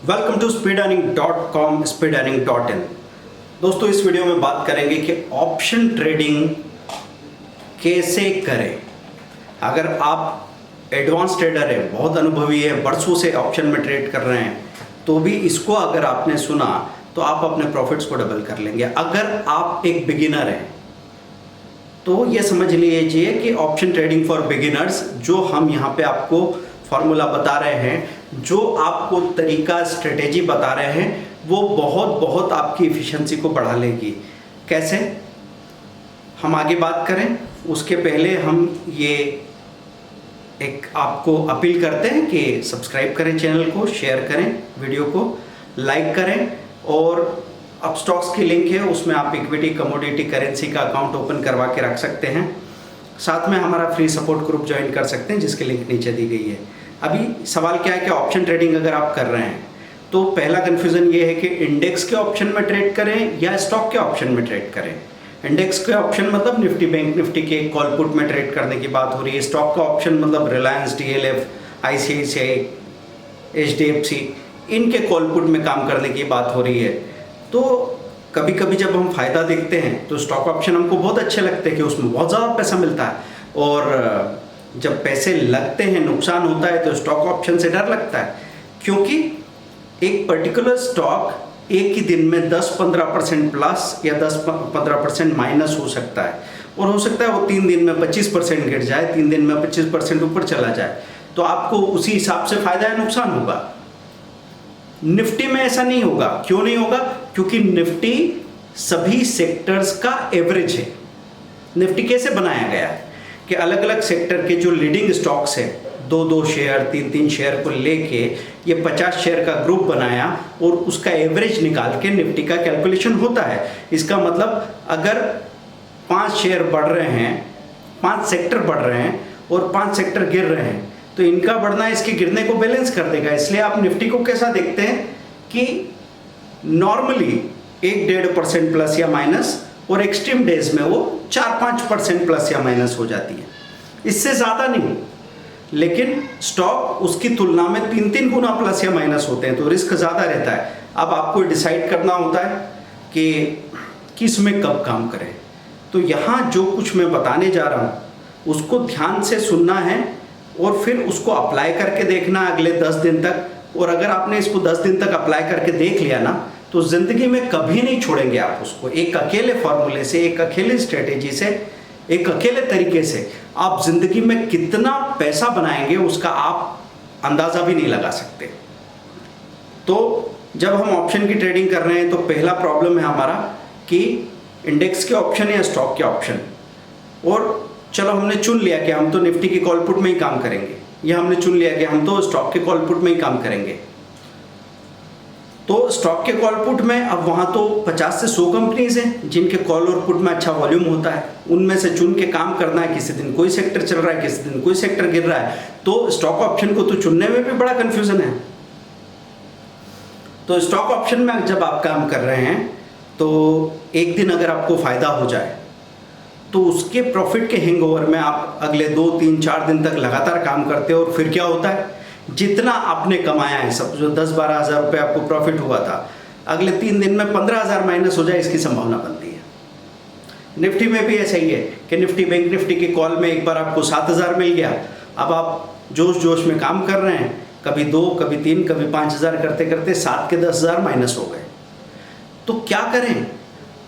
Welcome to speedearning.com speedearning.in। दोस्तों इस video में बात करेंगे कि ऑप्शन ट्रेडिंग कैसे करें। अगर आप एडवांस ट्रेडर हैं, बहुत अनुभवी है, बरसों से ऑप्शन में ट्रेड कर रहे हैं, तो भी इसको अगर आपने सुना तो आप अपने प्रॉफिट्स को डबल कर लेंगे। अगर आप एक बिगिनर हैं तो ये समझ लीजिए कि ऑप्शन ट्रेडिंग फॉर बिगिनर्स जो हम यहाँ पे आपको फॉर्मूला बता रहे हैं, जो आपको तरीका स्ट्रेटेजी बता रहे हैं, वो बहुत आपकी एफिशिएंसी को बढ़ा लेगी। कैसे, हम आगे बात करें उसके पहले हम ये एक आपको अपील करते हैं कि सब्सक्राइब करें चैनल को, शेयर करें वीडियो को, लाइक करें, और अब स्टॉक्स की लिंक है उसमें आप इक्विटी, कमोडिटी, करेंसी का अकाउंट ओपन करवा के रख सकते हैं। साथ में हमारा फ्री सपोर्ट ग्रुप ज्वाइन कर सकते हैं जिसकी लिंक नीचे दी गई है। अभी सवाल क्या है कि ऑप्शन ट्रेडिंग अगर आप कर रहे हैं तो पहला कन्फ्यूज़न ये है कि इंडेक्स के ऑप्शन में ट्रेड करें या स्टॉक के ऑप्शन में ट्रेड करें। इंडेक्स के ऑप्शन मतलब निफ्टी, बैंक निफ्टी के कॉल पुट में ट्रेड करने की बात हो रही है। स्टॉक का ऑप्शन मतलब रिलायंस, DLF, ICICI, HDFC, इनके कॉल पुट में काम करने की बात हो रही है। तो कभी कभी जब हम फ़ायदा देखते हैं तो स्टॉक ऑप्शन हमको बहुत अच्छे लगते हैं कि उसमें बहुत ज़्यादा पैसा मिलता है, और जब पैसे लगते हैं, नुकसान होता है, तो स्टॉक ऑप्शन से डर लगता है, क्योंकि एक पर्टिकुलर स्टॉक एक ही दिन में 10-15% प्लस या 10-15% माइनस हो सकता है, और हो सकता है वो 3 दिन में 25% गिर जाए, 3 दिन में 25% ऊपर चला जाए, तो आपको उसी हिसाब से फायदा या नुकसान होगा। निफ्टी में ऐसा नहीं होगा। क्यों नहीं होगा? क्योंकि निफ्टी सभी सेक्टर्स का एवरेज है। निफ्टी कैसे बनाया गया है कि अलग अलग सेक्टर के जो लीडिंग स्टॉक्स हैं, 2-2 शेयर, 3-3 शेयर को लेके ये 50 शेयर का ग्रुप बनाया और उसका एवरेज निकाल के निफ्टी का कैलकुलेशन होता है। इसका मतलब अगर 5 शेयर बढ़ रहे हैं, 5 सेक्टर बढ़ रहे हैं और 5 सेक्टर गिर रहे हैं, तो इनका बढ़ना इसके गिरने को बैलेंस कर देगा। इसलिए आप निफ्टी को कैसा देखते हैं कि नॉर्मली 1-1.5% प्लस या माइनस, और एक्सट्रीम डेज में वो 4-5% प्लस या माइनस हो जाती है, इससे ज़्यादा नहीं। लेकिन स्टॉक उसकी तुलना में 3-3 गुना प्लस या माइनस होते हैं, तो रिस्क ज़्यादा रहता है। अब आपको डिसाइड करना होता है कि किस में कब काम करें। तो यहाँ जो कुछ मैं बताने जा रहा हूँ उसको ध्यान से सुनना है और फिर उसको अप्लाई करके देखना अगले 10 दिन तक। और अगर आपने इसको 10 दिन तक अप्लाई करके देख लिया ना, तो ज़िंदगी में कभी नहीं छोड़ेंगे आप उसको। एक अकेले फॉर्मूले से, एक अकेले स्ट्रेटेजी से, एक अकेले तरीके से आप ज़िंदगी में कितना पैसा बनाएंगे उसका आप अंदाज़ा भी नहीं लगा सकते। तो जब हम ऑप्शन की ट्रेडिंग कर रहे हैं तो पहला प्रॉब्लम है हमारा कि इंडेक्स के ऑप्शन या स्टॉक के ऑप्शन। और चलो हमने चुन लिया कि हम तो निफ्टी के कॉल पुट में ही काम करेंगे, या हमने चुन लिया कि हम तो स्टॉक के कॉल पुट में ही काम करेंगे। तो स्टॉक के कॉल पुट में अब वहाँ तो 50 से 100 कंपनीज हैं जिनके कॉल और पुट में अच्छा वॉल्यूम होता है, उनमें से चुन के काम करना है। किसी दिन कोई सेक्टर चल रहा है, किसी दिन कोई सेक्टर गिर रहा है, तो स्टॉक ऑप्शन को तो चुनने में भी बड़ा कन्फ्यूजन है। तो स्टॉक ऑप्शन में जब आप काम कर रहे हैं तो एक दिन अगर आपको फ़ायदा हो जाए तो उसके प्रॉफिट के हैंगओवर में आप अगले 2-3-4 दिन तक लगातार काम करते हो, और फिर क्या होता है, जितना आपने कमाया है, सब जो 10-12 हज़ार रुपये आपको प्रॉफिट हुआ था, अगले 3 दिन में 15,000 माइनस हो जाए, इसकी संभावना बनती है। निफ्टी में भी ऐसा ही है कि निफ्टी, बैंक निफ्टी के कॉल में एक बार आपको 7,000 मिल गया, अब आप जोश में काम कर रहे हैं, कभी 2, कभी 3, कभी 5,000 करते करते 7 के 10,000 माइनस हो गए। तो क्या करें?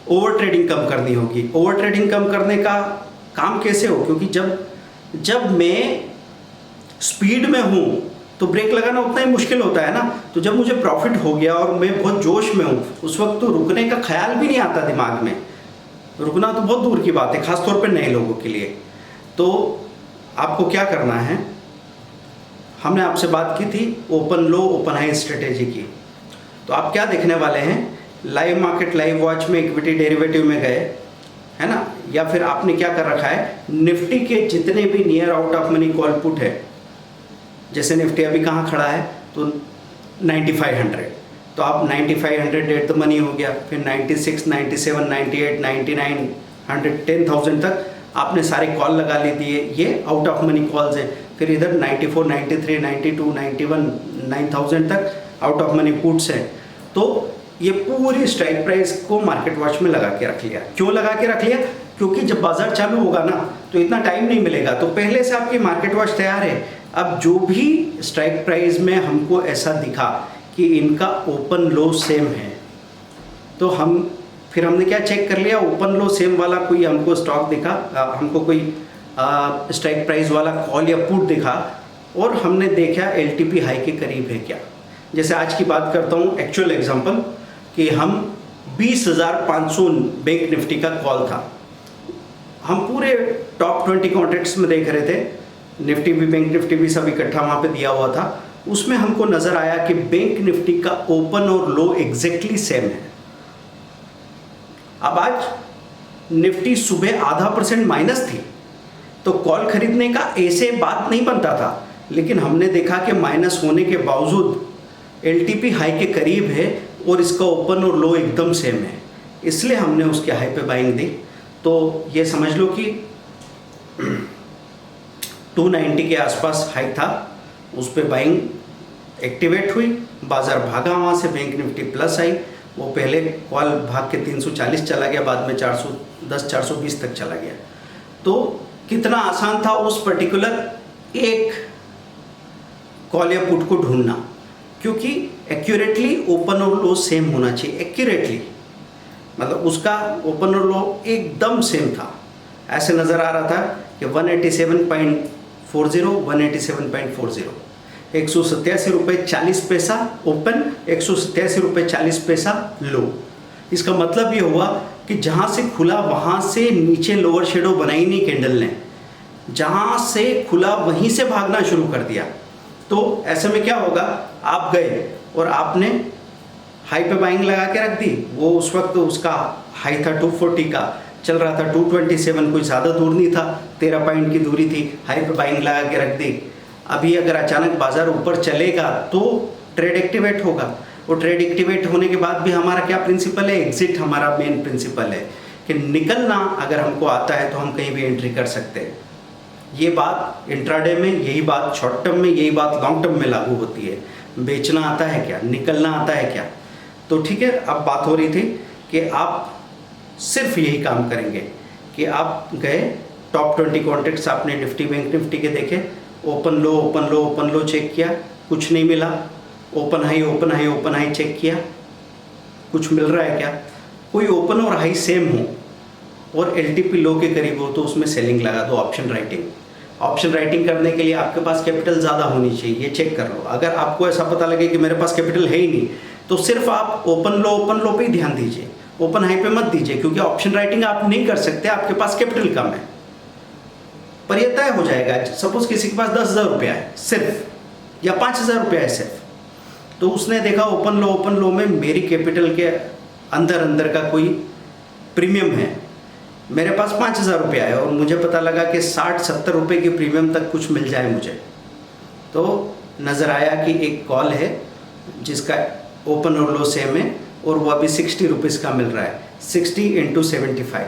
ओवर ट्रेडिंग कम करनी होगी। ओवर ट्रेडिंग कम करने का काम कैसे हो? क्योंकि जब मैं स्पीड में हूँ तो ब्रेक लगाना उतना ही मुश्किल होता है ना। तो जब मुझे प्रॉफिट हो गया और मैं बहुत जोश में हूँ, उस वक्त तो रुकने का ख्याल भी नहीं आता दिमाग में। रुकना तो बहुत दूर की बात है, खासतौर पे नए लोगों के लिए। तो आपको क्या करना है, हमने आपसे बात की थी open low open high strategy की। तो आप क्या देखने वाले हैं, लाइव मार्केट, लाइव वॉच में इक्विटी डेरिवेटिव में गए, है ना, या फिर आपने क्या कर रखा है, निफ्टी के जितने भी near out of money call put है, जैसे निफ्टी अभी कहाँ खड़ा है तो 9500, तो आप 9500 एट द मनी हो गया, फिर 96, 97, 98, 99, 100, 10,000 तक आपने सारे कॉल लगा ली दिए, ये आउट ऑफ मनी कॉल्स हैं। फिर इधर 94, 93, 92, 91, 9000 तक आउट ऑफ मनी पुट्स हैं। तो ये पूरी स्ट्राइक प्राइस को मार्केट वॉच में लगा के रख लिया। क्यों लगा के रख लिया? क्योंकि जब बाजार चालू होगा ना तो इतना टाइम नहीं मिलेगा, तो पहले से आपकी मार्केट वॉच तैयार है। अब जो भी स्ट्राइक प्राइस में हमको ऐसा दिखा कि इनका ओपन लो सेम है, तो फिर हमने क्या चेक कर लिया, ओपन लो सेम वाला कोई हमको स्टॉक दिखा, हमको कोई स्ट्राइक प्राइस वाला कॉल या पुट दिखा, और हमने देखा एलटीपी हाई के करीब है क्या। जैसे आज की बात करता हूँ एक्चुअल एग्जांपल कि हम 20,500 बैंक निफ्टी का कॉल था, हम पूरे टॉप 20 कॉन्ट्रैक्ट्स में देख रहे थे, निफ्टी भी बैंक निफ्टी भी सब इकट्ठा वहाँ पे दिया हुआ था। उसमें हमको नज़र आया कि बैंक निफ्टी का ओपन और लो एग्जैक्टली सेम है। अब आज निफ्टी सुबह 0.5% माइनस थी, तो कॉल खरीदने का ऐसे बात नहीं बनता था, लेकिन हमने देखा कि माइनस होने के बावजूद एलटीपी हाई के करीब है और इसका ओपन और लो एकदम सेम है, इसलिए हमने उसके हाई पे बाइंग दी। तो ये समझ लो कि 290 के आसपास हाई था, उस पर बाइंग एक्टिवेट हुई, बाजार भागा वहाँ से, बैंक निफ्टी प्लस आई। वो पहले कॉल भाग के 340 चला गया, बाद में 410 420 तक चला गया। तो कितना आसान था उस पर्टिकुलर एक कॉल या पुट को ढूंढना, क्योंकि एक्यूरेटली ओपन और लो सेम होना चाहिए। एक्यूरेटली मतलब उसका ओपन और लो एकदम सेम था। ऐसे नज़र आ रहा था कि 187.40 187.40 ₹187.40 ओपन, ₹187.40 लो। इसका मतलब ये हुआ कि जहाँ से खुला वहाँ से नीचे लोअर शेडो बनाई नहीं कैंडल ने, जहाँ से खुला वहीं से भागना शुरू कर दिया। तो ऐसे में क्या होगा, आप गए और आपने हाई पे बाइंग लगा के रख दी। वो उस वक्त उसका हाई था 240 का, चल रहा था 227, कोई ज़्यादा दूर नहीं था, 13 पॉइंट की दूरी थी, हाई पे बाइंग लगा के रख दी। अभी अगर अचानक बाजार ऊपर चलेगा तो ट्रेड एक्टिवेट होगा, और ट्रेड एक्टिवेट होने के बाद भी हमारा क्या प्रिंसिपल है, एग्जिट हमारा मेन प्रिंसिपल है कि निकलना अगर हमको आता है तो हम कहीं भी एंट्री कर सकते हैं। ये बात इंट्राडे में, यही बात शॉर्ट टर्म में, यही बात लॉन्ग टर्म में लागू होती है। बेचना आता है क्या, निकलना आता है क्या। तो ठीक है, अब बात हो रही थी कि आप सिर्फ यही काम करेंगे कि आप गए टॉप 20 कॉन्ट्रैक्ट्स आपने निफ्टी बैंक निफ्टी के देखे, open low open low open low check किया, कुछ नहीं मिला। Open high open high open high check किया, कुछ मिल रहा है क्या। कोई ओपन और हाई सेम हो और एलटीपी लो के करीब हो तो उसमें सेलिंग लगा दो। ऑप्शन राइटिंग, ऑप्शन राइटिंग करने के लिए आपके पास कैपिटल ज़्यादा होनी चाहिए, ये चेक कर लो। अगर आपको ऐसा पता लगे कि मेरे पास कैपिटल है ही नहीं, तो सिर्फ आप ओपन लो पे ही ध्यान दीजिए, ओपन हाई पे मत दीजिए, क्योंकि ऑप्शन राइटिंग आप नहीं कर सकते, आपके पास कैपिटल कम है। पर यह तय हो जाएगा, सपोज किसी के पास 10,000 रुपया है सिर्फ, या 5,000 रुपया है सिर्फ, तो उसने देखा ओपन लो में मेरी कैपिटल के अंदर का कोई प्रीमियम है, मेरे पास 5,000 रुपया है और मुझे पता लगा कि 60-70 रुपये के प्रीमियम तक कुछ मिल जाए मुझे। तो नज़र आया कि एक कॉल है जिसका ओपन और लो सेम है और वो अभी 60 रुपीज़ का मिल रहा है। 60 × 75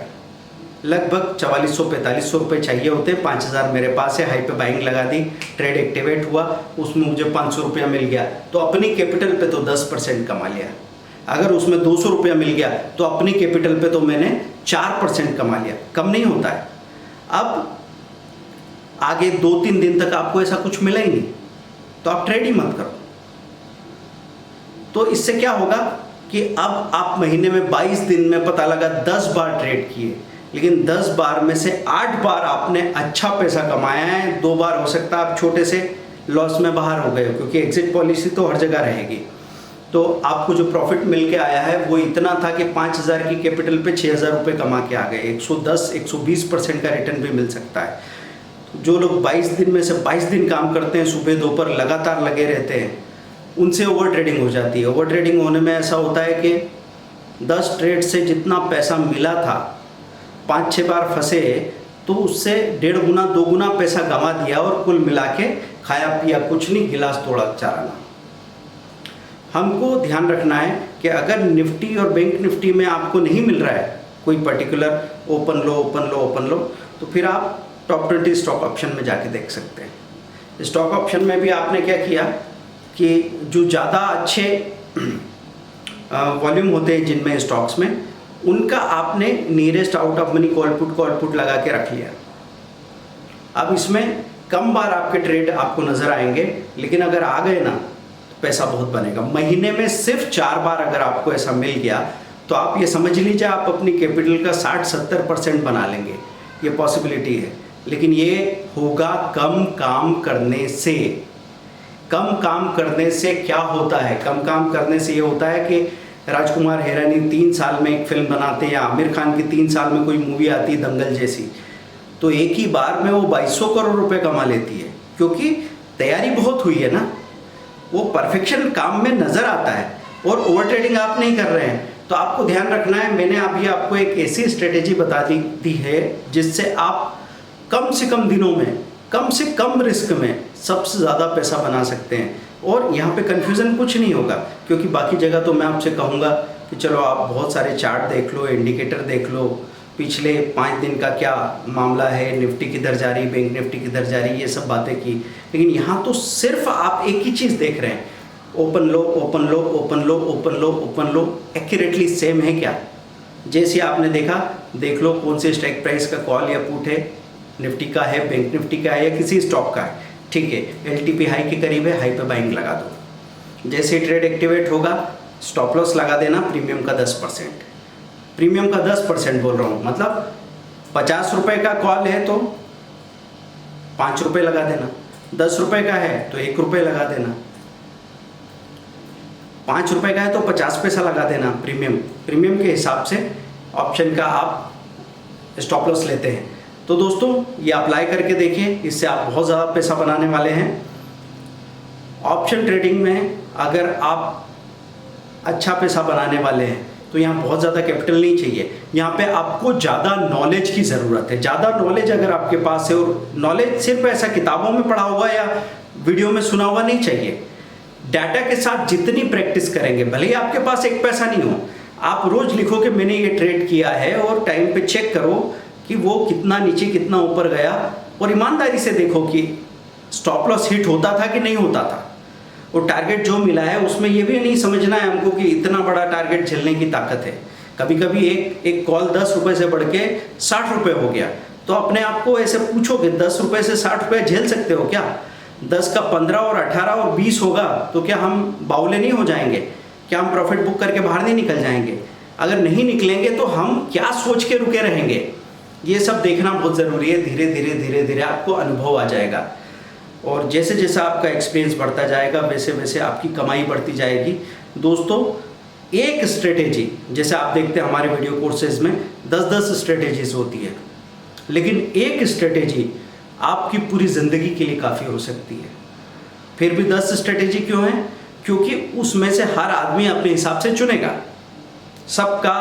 लगभग 4400-4500 रुपये चाहिए होते हैं। 5,000 मेरे पास है, हाई पे बाइंग लगा दी, ट्रेड एक्टिवेट हुआ, उसमें मुझे 500 रुपया मिल गया, तो अपनी कैपिटल पे तो 10% कमा लिया। अगर उसमें 200 रुपया मिल गया तो अपनी कैपिटल पे तो मैंने 4% कमा लिया, कम नहीं होता है। अब आगे 2-3 दिन तक आपको ऐसा कुछ मिला ही नहीं, तो आप ट्रेड ही मत करो। तो इससे क्या होगा कि अब आप महीने में 22 दिन में पता लगा 10 बार ट्रेड किए, लेकिन 10 बार में से 8 बार आपने अच्छा पैसा कमाया है, 2 बार हो सकता है आप छोटे से लॉस में बाहर हो गए, क्योंकि एग्जिट पॉलिसी तो हर जगह रहेगी। तो आपको जो प्रॉफिट मिल के आया है वो इतना था कि 5,000 की कैपिटल पे 6,000 रुपये कमा के आ गए। 110-120% का रिटर्न भी मिल सकता है। तो जो लोग 22 दिन में से 22 दिन काम करते हैं, सुबह दोपहर लगातार लगे रहते हैं, उनसे ओवर ट्रेडिंग हो जाती है। ओवर ट्रेडिंग होने में ऐसा होता है कि 10 ट्रेड से जितना पैसा मिला था, 5-6 बार फंसे तो उससे 1.5 गुना 2 गुना पैसा गंवा दिया, और कुल मिला के खाया पिया कुछ नहीं, गिलास तोड़ा चाराना। हमको ध्यान रखना है कि अगर निफ्टी और बैंक निफ्टी में आपको नहीं मिल रहा है कोई पर्टिकुलर ओपन लो, तो फिर आप टॉप 20 स्टॉक ऑप्शन में जाके देख सकते हैं। स्टॉक ऑप्शन में भी आपने क्या किया कि जो ज़्यादा अच्छे वॉल्यूम होते हैं जिनमें स्टॉक्स में, उनका आपने nearest out of money call put लगा के रख लिया। अब इसमें कम बार आपके ट्रेड आपको नज़र आएंगे, लेकिन अगर आ गए ना तो पैसा बहुत बनेगा। महीने में सिर्फ 4 बार अगर आपको ऐसा मिल गया तो आप ये समझ लीजिए आप अपनी कैपिटल का 60-70% बना लेंगे, ये पॉसिबिलिटी है। लेकिन ये होगा कम काम करने से। कम काम करने से क्या होता है? कम काम करने से ये होता है कि राजकुमार हिरानी 3 साल में एक फिल्म बनाते हैं, या आमिर खान की 3 साल में कोई मूवी आती है दंगल जैसी, तो एक ही बार में वो 2200 करोड़ रुपए कमा लेती है, क्योंकि तैयारी बहुत हुई है ना। वो परफेक्शन काम में नज़र आता है। और ओवर ट्रेडिंग आप नहीं कर रहे हैं तो आपको ध्यान रखना है, मैंने अभी आपको एक ऐसी स्ट्रेटेजी बता दी है जिससे आप कम से कम दिनों में, कम से कम रिस्क में सबसे ज़्यादा पैसा बना सकते हैं। और यहाँ पे कन्फ्यूज़न कुछ नहीं होगा, क्योंकि बाकी जगह तो मैं आपसे कहूँगा कि चलो आप बहुत सारे चार्ट देख लो, इंडिकेटर देख लो, पिछले 5 दिन का क्या मामला है, निफ्टी किधर जा रही, बैंक निफ्टी किधर जा रही, ये सब बातें की। लेकिन यहाँ तो सिर्फ आप एक ही चीज़ देख रहे हैं, open low open low open low open low open लो, एक्यूरेटली सेम है क्या? जैसे आपने देखा, देख लो कौन से स्ट्राइक प्राइस का कॉल या पुट है, निफ्टी का है, बैंक निफ्टी का है, या किसी स्टॉक का है। ठीक है, एलटीपी हाई के करीब है, हाई पे बाइंग लगा दो। जैसे ट्रेड एक्टिवेट होगा, स्टॉप लॉस लगा देना प्रीमियम का 10%। प्रीमियम का 10% बोल रहा हूँ, मतलब 50 रुपये का कॉल है तो 5 रुपये लगा देना, 10 रुपये का है तो 1 रुपये लगा देना, 5 रुपये का है तो 50 पैसा लगा देना। प्रीमियम के हिसाब से ऑप्शन का आप स्टॉप लॉस लेते हैं। तो दोस्तों ये अप्लाई करके देखिए, इससे आप बहुत ज़्यादा पैसा बनाने वाले हैं। ऑप्शन ट्रेडिंग में अगर आप अच्छा पैसा बनाने वाले हैं तो यहाँ बहुत ज़्यादा कैपिटल नहीं चाहिए, यहाँ पे आपको ज़्यादा नॉलेज की ज़रूरत है। ज़्यादा नॉलेज अगर आपके पास है, और नॉलेज सिर्फ ऐसा किताबों में पढ़ा हुआ या वीडियो में सुना हुआ नहीं चाहिए। डाटा के साथ जितनी प्रैक्टिस करेंगे, भले ही आपके पास एक पैसा नहीं हो, आप रोज़ लिखो कि मैंने ये ट्रेड किया है और टाइम पे चेक करो कि वो कितना नीचे कितना ऊपर गया, और ईमानदारी से देखो कि स्टॉप लॉस हिट होता था कि नहीं होता था। और टारगेट जो मिला है उसमें ये भी नहीं समझना है हमको कि इतना बड़ा टारगेट झेलने की ताकत है। कभी कभी एक कॉल 10 रुपये से बढ़ के 60 रुपये हो गया, तो अपने आप को ऐसे पूछो कि 10 रुपये से 60 रुपये झेल सकते हो क्या? 10 का 15 और 18 और 20 होगा तो क्या हम बाउले नहीं हो जाएंगे? क्या हम प्रॉफिट बुक करके बाहर नहीं निकल जाएंगे? अगर नहीं निकलेंगे तो हम क्या सोच के रुके रहेंगे? ये सब देखना बहुत ज़रूरी है। धीरे धीरे धीरे धीरे आपको अनुभव आ जाएगा, और जैसे जैसा आपका एक्सपीरियंस बढ़ता जाएगा वैसे वैसे आपकी कमाई बढ़ती जाएगी। दोस्तों एक स्ट्रेटेजी, जैसे आप देखते हैं हमारे वीडियो कोर्सेज में 10-10 स्ट्रेटेजीज होती है, लेकिन एक स्ट्रेटेजी आपकी पूरी ज़िंदगी के लिए काफ़ी हो सकती है। फिर भी 10 स्ट्रेटेजी क्यों है? क्योंकि उसमें से हर आदमी अपने हिसाब से चुनेगा। सबका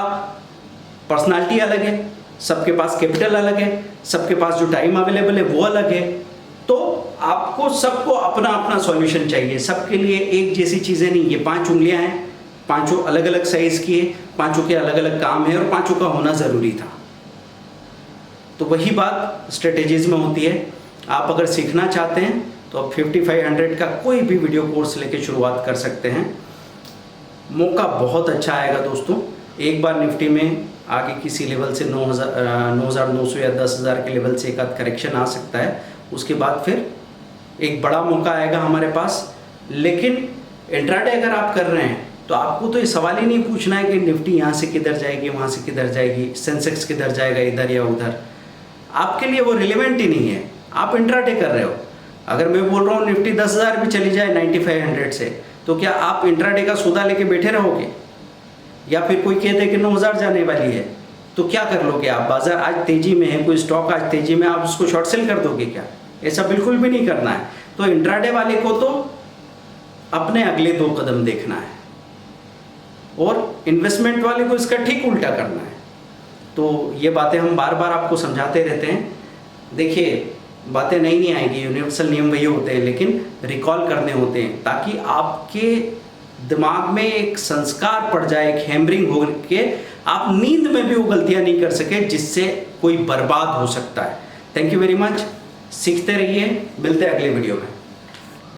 पर्सनालिटी अलग है, सबके पास कैपिटल अलग है, सबके पास जो टाइम अवेलेबल है वो अलग है। तो आपको सबको अपना अपना सॉल्यूशन चाहिए। सबके लिए एक जैसी चीज़ें नहीं। ये 5 उंगलियां हैं, पांचों अलग अलग साइज़ की है, पांचों के अलग अलग काम है, और पांचों का होना ज़रूरी था। तो वही बात स्ट्रेटेजीज में होती है। आप अगर सीखना चाहते हैं तो आप 5500 का कोई भी वीडियो कोर्स लेके शुरुआत कर सकते हैं। मौका बहुत अच्छा आएगा दोस्तों। एक बार निफ्टी में आगे किसी लेवल से 9,900 या 10,000 के लेवल से एक आध करेक्शन आ सकता है, उसके बाद फिर एक बड़ा मौका आएगा हमारे पास। लेकिन इंट्राडे अगर आप कर रहे हैं तो आपको तो ये सवाल ही नहीं पूछना है कि निफ्टी यहाँ से किधर जाएगी, वहाँ से किधर जाएगी, सेंसेक्स किधर जाएगा, इधर या उधर। आपके लिए वो रिलेवेंट ही नहीं है। आप इंट्राडे कर रहे हो। अगर मैं बोल रहा हूँ निफ्टी 10,000 भी चली जाए 9500 से, तो क्या आप इंट्राडे का सौदा लेके बैठे रहोगे? या फिर कोई कहते हैं कि 9,000 जाने वाली है तो क्या कर लोगे आप? बाजार आज तेजी में है, कोई स्टॉक आज तेजी में, आप उसको शॉर्ट सेल कर दोगे क्या? ऐसा बिल्कुल भी नहीं करना है। तो इंट्राडे वाले को तो अपने अगले 2 कदम देखना है, और इन्वेस्टमेंट वाले को इसका ठीक उल्टा करना है। तो ये बातें हम बार बार आपको समझाते रहते हैं। देखिए बातें नहीं आएंगी, यूनिवर्सल नियम वही होते हैं, लेकिन रिकॉल करने होते हैं ताकि आपके दिमाग में एक संस्कार पड़ जाए, एक हैमरिंग हो के आप नींद में भी वो गलतियां नहीं कर सके जिससे कोई बर्बाद हो सकता है। Thank you very much. सीखते रहिए, मिलते हैं अगले वीडियो में।